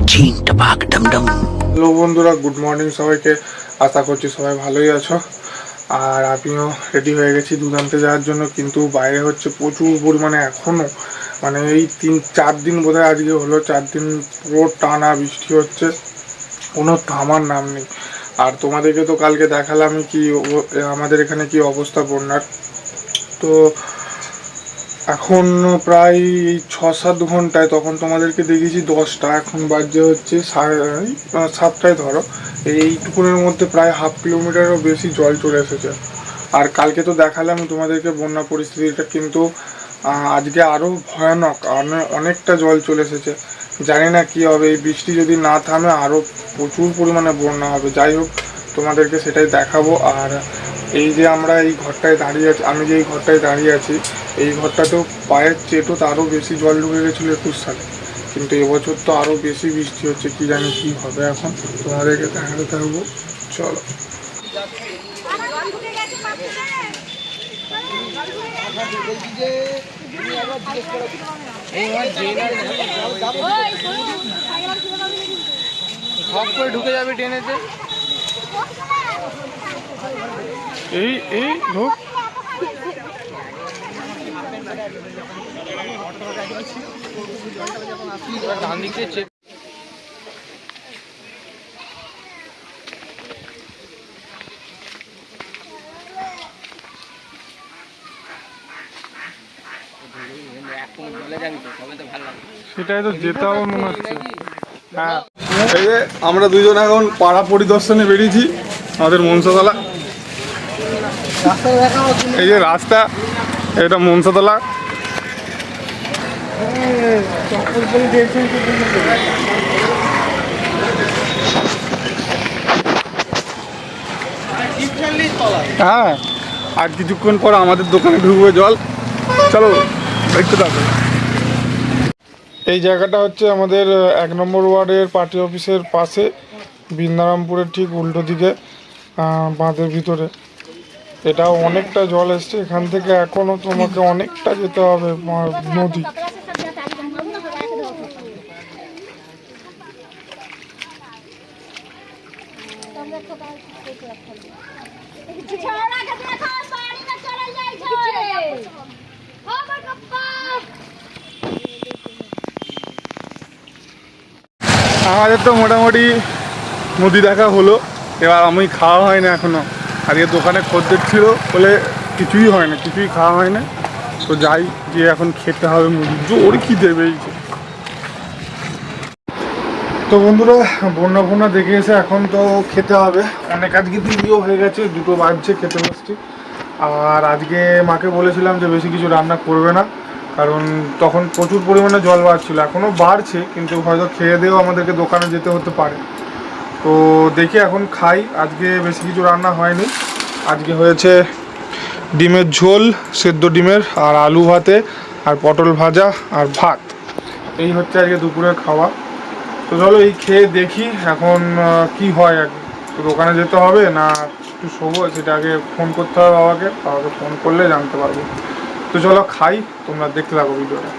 Hello বন্ধুরা, good morning সবাইকে। আশা করছি সবাই ভালোই আছো। আর আমিও রেডি হয়ে গেছি দুধ আনতে যাওয়ার জন্য, কিন্তু বাইরে হচ্ছে প্রচুর পরিমাণে এখনও, মানে এই 3-4 দিন বোধহয় আজকে হলো, 4 দিন পুরো টানা বৃষ্টি হচ্ছে, কোনো থামার নাম নেই। আর তোমাদেরকে তো কালকে দেখালাম কি আমাদের এখানে কি অবস্থা বন্যার। তো এখন প্রায় 6-7 ঘন্টায়, তখন তোমাদেরকে দেখিয়েছি 10টা, এখন বাজে হচ্ছে 7টায় ধরো। এইটুকুনের মধ্যে প্রায় 1/2 কিলোমিটারও বেশি জল চলে এসেছে। আর কালকে তো দেখালাম তোমাদেরকে বন্যা পরিস্থিতিটা, কিন্তু আজকে আরও ভয়ানক, অনেকটা জল চলে এসেছে। জানি না কি হবে, এই বৃষ্টি যদি না থামে আরও প্রচুর পরিমাণে বন্যা হবে। যাই হোক, তোমাদেরকে সেটাই দেখাবো। আর এই যে আমরা এই ঘরটায় দাঁড়িয়ে আছি, আমি যে এই ঘরটায় দাঁড়িয়ে আছি, এই ঘরটাতেও পায়ের চেটো আরও বেশি জল ঢুকে গেছিলো 21 সালে, কিন্তু এবছর তো আরও বেশি বৃষ্টি হচ্ছে। কি জানি কি হবে, এখন তোমাদেরকে দেখাতে থাকবো। চলো। ঢুকে যাবে ট্রেনেতে। এই ঢোক। ডান দিকে চেক। সেটাই তো যেতে হবে মনে হচ্ছে। হ্যাঁ, এই যে আমরা দুজন এখন পাড়া পরিদর্শনে বেরিয়েছি আমাদের মনসাতলা। এই যে রাস্তা, এটা মনসাতলা। হ্যাঁ, আর কিছুক্ষণ পর আমাদের দোকানে ঢুকবে জল। চলো দেখতে থাকো। এই জায়গাটা হচ্ছে আমাদের 1 নম্বর ওয়ার্ডের পার্টি অফিসের পাশে, বৃন্দারামপুরের ঠিক উল্টো দিকে, বাঁধের ভিতরে। এটা অনেকটা জল এসছে, এখান থেকে এখনও তোমাকে অনেকটা যেতে হবে নদী। আমাদের তো মোটামুটি নদী দেখা হলো, এবার আমি খাওয়া হয় না এখনো। আজকে দোকানে খদ্দের ছিল বলে কিছুই হয় না, কিছুই খাওয়া হয় না। তো যাই, যে এখন খেতে হবে মুড়ি, জোর কি দেবে এই যে। তো বন্ধুরা, বন্যা দেখে এসে এখন তো খেতে হবে। অনেক আজকে দিদিও হয়ে গেছে, 2টো বাজছে, খেতে বসছি। আর আজকে মাকে বলেছিলাম যে বেশি কিছু রান্না করবে না, কারণ তখন প্রচুর পরিমাণে জল বাড়ছিল, এখনও বাড়ছে, কিন্তু হয়তো খেয়ে দিয়েও আমাদেরকে দোকানে যেতে হতে পারে। তো দেখি এখন খাই। আজকে বেশি কিছু রান্না হয়নি, আজকে হয়েছে ডিমের ঝোল, সেদ্ধ ডিমের, আর আলু ভাতে, আর পটল ভাজা, আর ভাত। এই হচ্ছে আজকে দুপুরের খাওয়া। তো চলো এই খেয়ে দেখি এখন কি হয়। তো দোকানে যেতে হবে না একটু শোবো, সেটা আগে ফোন করতে হবে বাবাকে ফোন করলে জানতে পারবো। তো চলো খাই, তোমরা দেখতে থাকো ভিডিওটা।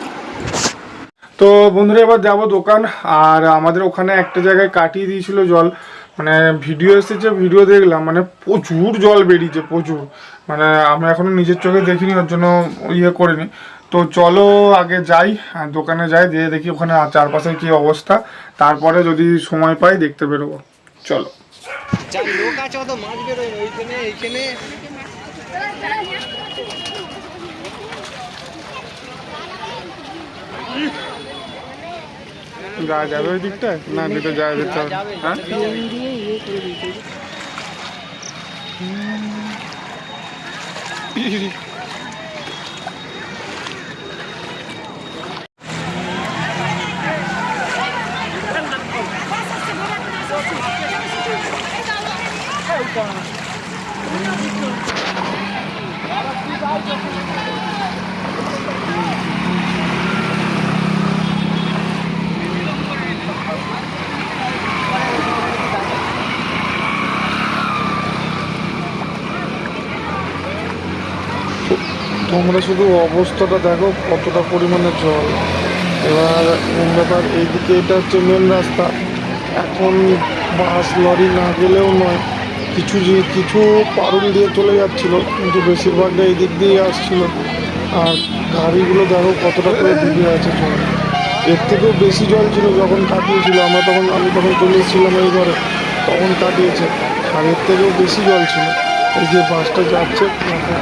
তো বন্ধুরা, এবার যাবো দোকান। আর আমাদের ওখানে একটা জায়গায় কাটিয়ে দিয়েছিল জল, মানে ভিডিও এসেছে, ভিডিও দেখলাম, মানে প্রচুর জল বেরিয়েছে, প্রচুর। মানে আমরা এখনো নিজের চোখে দেখিনি, ওর জন্য ইয়ে করিনি। তো চলো আগে যাই, দোকানে যাই, দিয়ে দেখি ওখানে চারপাশের কি অবস্থা, তারপরে যদি সময় পাই দেখতে বেরোবো। চলো। যাওয়া যাবে ওই দিকটায়? না, দিতে যাওয়া যেতে হবে। হ্যাঁ, তোমরা শুধু অবস্থাটা দেখো, কতটা পরিমাণে জল। এবার মেন ব্যাপার এইদিকে এটা হচ্ছে মেন রাস্তা। এখন বাস লরি না গেলেও নয়, কিছু পারুল দিয়ে চলে যাচ্ছিল, কিন্তু বেশিরভাগটা এই দিক দিয়ে আসছিল। আর গাড়িগুলো দেখো কতটা করে ডুবে আছে জল। এর থেকেও বেশি জল ছিল যখন কাটিয়েছিল আমি তখন চলে এসেছিলাম এই ঘরে, তখন কাটিয়েছে। আর এর থেকেও বেশি জল ছিল। এই যে বাসটা যাচ্ছে দেখো।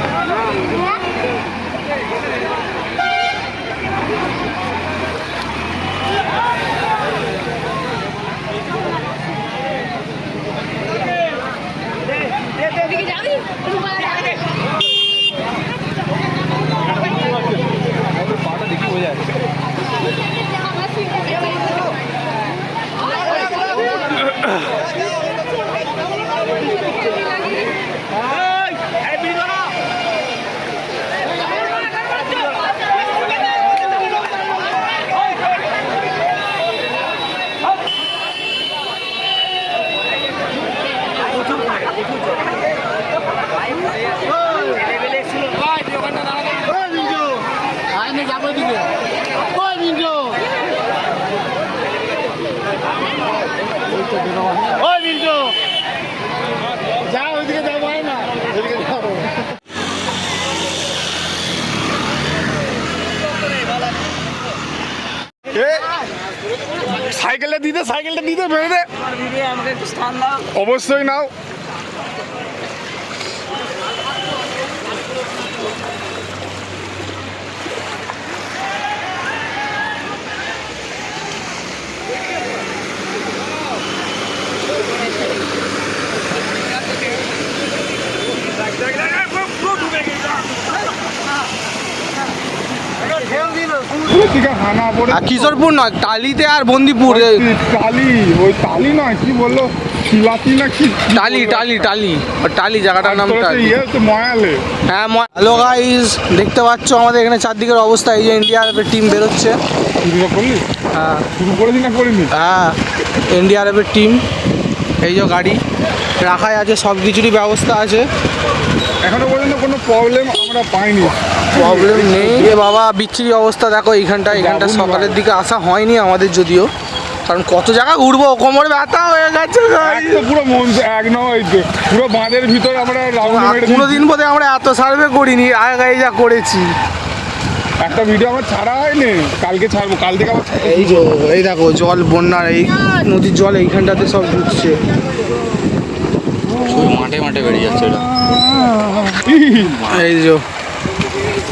সাইকেলটা দিতে বেরো দে, অবশ্যই নাও। কিশোরপুর নয়, টালিতে আর বন্দিপুর। টালি, ওই টালি নয়, কি বললো শিলাতি না কি? টালি জায়গাটার নাম টালি। ময়ালে। হ্যাঁ, হ্যালো গাইস, দেখতে পাচ্ছ আমাদের এখানে চারদিকের অবস্থা। এই যে এনডিআরএফের টিম বেরোচ্ছে। হ্যাঁ, শুরু করেছি না করিনি? হ্যাঁ, এনডিআরএফের টিম। এই যে গাড়ি রাখাই আছে, সব কিছুরই ব্যবস্থা আছে। এখনো পর্যন্ত কোনো প্রবলেম আমরা পাইনি। প্রবলেম নেই এ বাবা, বিচ্ছিরি অবস্থা দেখো। এইখানটা সকালের দিকে আসা হয়নি আমাদের, যদিও, কারণ কত জায়গা ঘুরবো, কোমর ব্যথা হয়ে গেছে। পুরো মন এক নয়, পুরো বাঁধের ভিতরে আমরা কোনোদিন বোধ আমরা এত সার্ভে করিনি, আগে যা করেছি। একটা ভিডিও আমার ছাড়া হয়নি, কালকে ছাড়বো। কাল থেকে আবার এই দেখো জল, বন্যার এই নদীর জল এইখানটাতে সব ঢুকছে, মাঠে বেরিয়ে যাচ্ছে। এই যে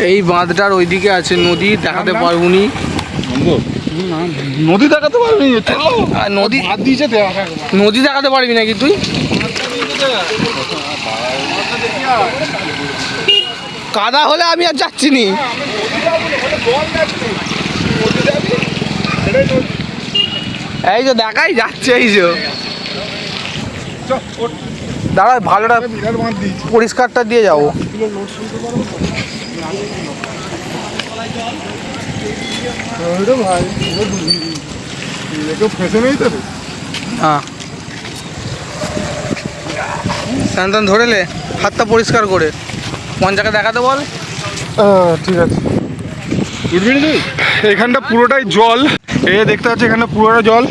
এই বাঁধটার ওইদিকে আছে নদী, দেখাতে পারবুনি। নদী দেখাতে পারবি? নদী দেখাতে পারবি নাকি তুই? কাদা হলে আমি আর যাচ্ছি নি। এই যে দেখাই যাচ্ছে, এই যে দাঁড়া, ভালোটা পরিষ্কারটা দিয়ে যাবো। হ্যাঁ, স্যান ধরে লে, হাতটা পরিষ্কার করে মঞ্চাকে দেখাতে বল। ঠিক আছে। এখানটা পুরোটাই জল, দেখতে পাচ্ছি এখানটা পুরোটা জল।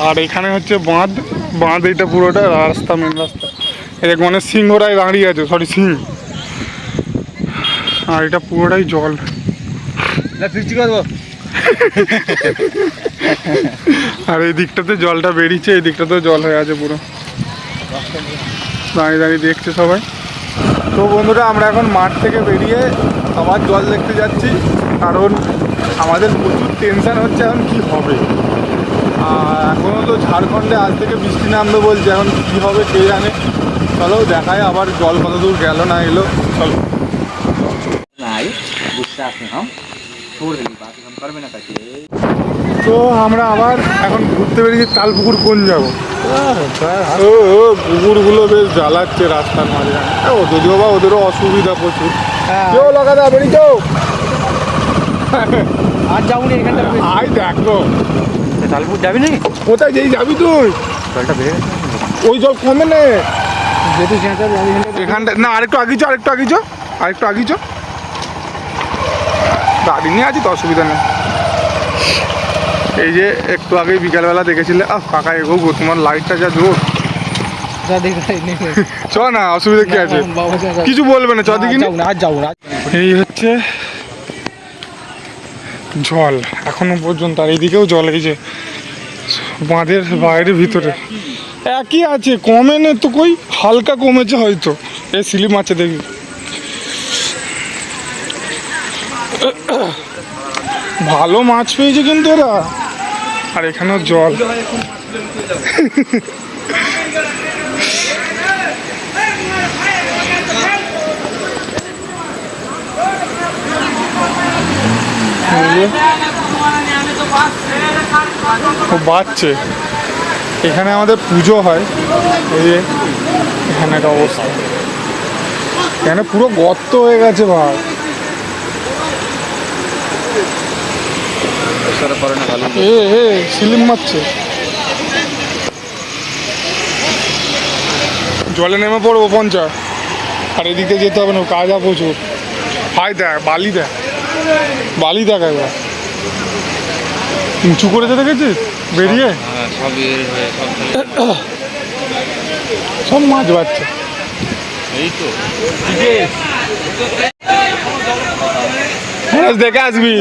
আর এখানে হচ্ছে বাঁধ এইটা পুরোটা রাস্তা, মেন রাস্তা। এক মানে সিংহরাই দাঁড়িয়ে আছে, সরি সিং। আর এটা পুরোটাই জল। আর এই দিকটাতে জলটা বেরিয়েছে, এই দিকটাতেও জল হয়ে আছে পুরো। দাঁড়িয়ে দেখছে সবাই। তো বন্ধুরা, আমরা এখন মাঠ থেকে বেরিয়ে আবার জল দেখতে যাচ্ছি, কারণ আমাদের প্রচুর টেনশান হচ্ছে এখন কি হবে। এখনও তো ঝাড়খণ্ডে আজ থেকে বৃষ্টি নামবে বলছে, এখন কী হবে কে জানে। চলো দেখায় আবার জল কত দূর গেল না এলো। চলো। তো আমরা আবার এখন ঘুরতে বেরিয়েছি তালপুকুর। কোন যাবো? কুকুরগুলো বেশ জ্বালাচ্ছে রাস্তার মাঝখানে। যদিও বা ওদেরও অসুবিধা প্রচুর। কেউ লাগাতে বেরিয়ে যাও, আর যাবো না এখানটা। আয় দেখো, তালপুর যাবি নাকি? কোথায় যেই যাবি তুই? জলটা বেড়ে ওই জল কমে নে যেহেতু এখানটা। না, আরেকটু আগিয়েছ, আরেকটু আগিয়েছ। গাড়ি নিয়ে আছি তো, অসুবিধা নেই। এই যে একটু আগেই বিকালবেলা দেখেছিলে কাকা এগোবো, তোমার লাইটটা যা জোর। চ না, অসুবিধা কি আছে, কিছু বলবে না, চ দেখি এই হচ্ছে জল এখনো পর্যন্ত, আর এইদিকেও জল, এই যে বাঁধের বাইরে ভিতরে একই আছে, কমে না তো, কই হালকা কমেছে হয়তো, এই স্লিপ মারছে দেখি। ভালো মাছ পেয়েছে কিন্তু এরা, আর এখানেও জল। বাচ্চে এখানে আমাদের পুজো হয়, এই যে এখানে একটা অবস্থা, এখানে পুরো গর্ত হয়ে গেছে ভাই। সিলিম মারছে, জলে নেমে পড়বো পঞ্চা, আর এদিকে যেতে হবে না, কাজা প্রচুর। হাই দেখ বালি, দেখ বালি, দেখ একবার উঁচু করেছে দেখেছিস বেরিয়ে, সব মাছ বাচ্চা। দেখে আসবি,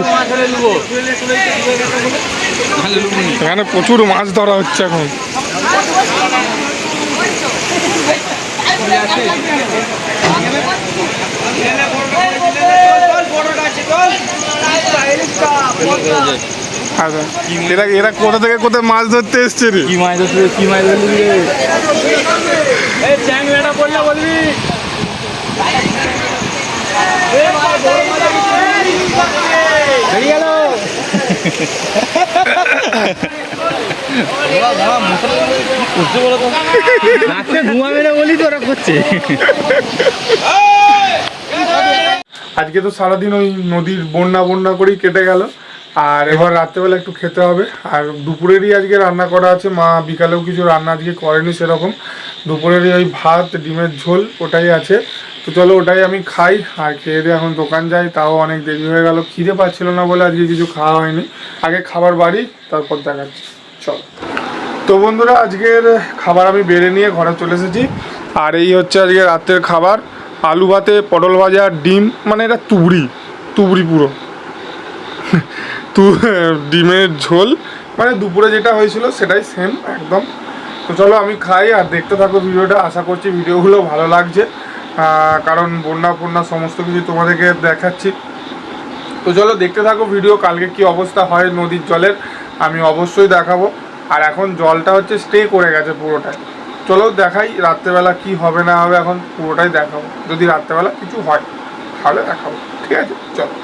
এখানে প্রচুর মাছ ধরা হচ্ছে এখন। আচ্ছা, এরা কোথা থেকে কোথায় মাছ ধরতে এসছে রে? কি মাছ ধরতে, কি মাছ ধরলি রে? এই চ্যাংড়াটা বললে বলবি। বেরিয়ে গেল। ধোঁয়া মেরে বলি তো ওরা করছে। আজকে তো সারাদিন ওই নদীর বন্যা বন্যা করেই কেটে গেল, আর এবার রাত্রেবেলা একটু খেতে হবে। আর দুপুরেরই আজকে রান্না করা আছে, মা বিকালেও কিছু রান্না আজকে করেনি সেরকম, দুপুরেরই ওই ভাত ডিমের ঝোল ওটাই আছে। তো চলো ওটাই আমি খাই, আর খেয়ে দিয়ে এখন দোকান যাই, তাও অনেক দেরি হয়ে গেল, খিদে পাচ্ছিল না বলে আজকে কিছু খাওয়া হয়নি। আগে খাবার বাড়ি, তারপর দেখাচ্ছি, চলো। তো বন্ধুরা, আজকের খাবার আমি বেড়ে নিয়ে ঘরে চলে এসেছি, আর এই হচ্ছে আজকে রাতের খাবার, আলু ভাতে পটল ভাজা ডিম, মানে এটা তুবড়ি পুরো ডিমের ঝোল, মানে দুপুরে যেটা হয়েছিল সেটাই সেম একদম। তো চলো আমি খাই, আর দেখতে থাকো ভিডিওটা, আশা করছি ভিডিওগুলো ভালো লাগছে, কারণ বন্যা ফন্যা সমস্ত কিছু তোমাদেরকে দেখাচ্ছি। তো চলো দেখতে থাকো ভিডিও, কালকে কি অবস্থা হয় নদীর জলের আমি অবশ্যই দেখাবো। আর এখন জলটা হচ্ছে স্টে করে গেছে পুরোটাই, চলো দেখাই রাত্রেবেলা কি হবে না হবে, এখন পুরোটাই দেখাবো, যদি রাত্রেবেলা কিছু হয় তাহলে দেখাবো, ঠিক আছে চলো।